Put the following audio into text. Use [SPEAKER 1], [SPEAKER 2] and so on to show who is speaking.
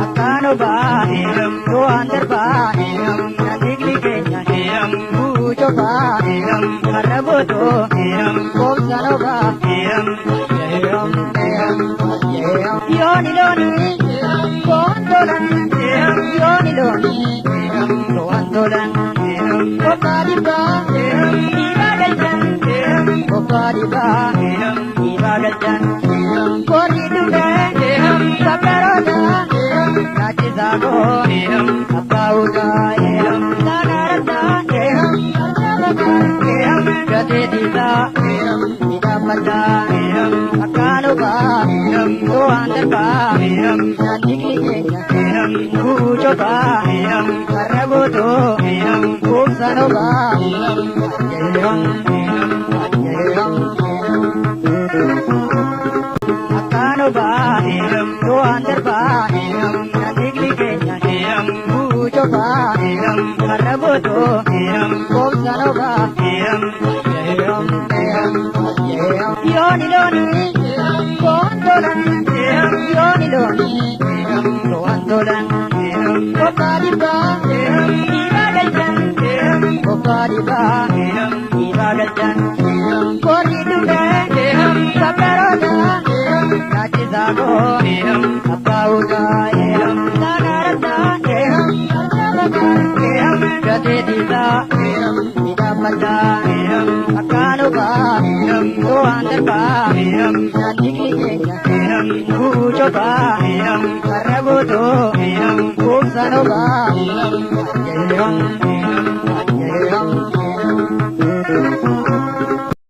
[SPEAKER 1] Akano ba to under ba natigli kenya bujo ba karabo to kom sano ba yoni loni kondolan yoni loni kondolan kokari ba ibagajan kokari ba ibagajan kori duda sabaroda nachizago apauga nagarata gadedida idamata akano ba to andar ba natikliye bujo ba karabo to kusano ba akano ba to andar ba natikliye bujo ba karabo to kusano ba yoni loni kondolan yoni loni kondolan kokari ba ibagajan kokari ba ibagajan kori duda sabaroda nachizago apauga nagarata gadedida idamata akano ba to andar ba natikliye bujo ba karabo to kusano ba